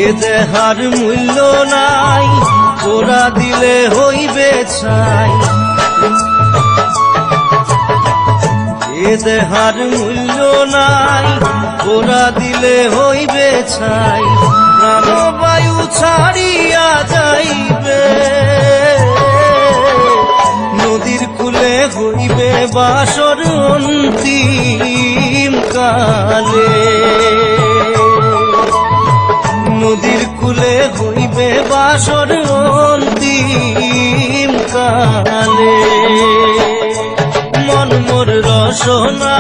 এ দেহার মূল্য নাই, ওরা দিলে হইবে ছাই। এ দেহার মূল্য নাই, ওরা দিলে হইবে ছাই। প্রাণবায়ু ছাড়িয়া যাইবে, নদীর কূলে হইবে বাসর অন্তিম কালে। নদীর কূলে হইবে বাসর অন্তিম কালে। মন মোর রসনা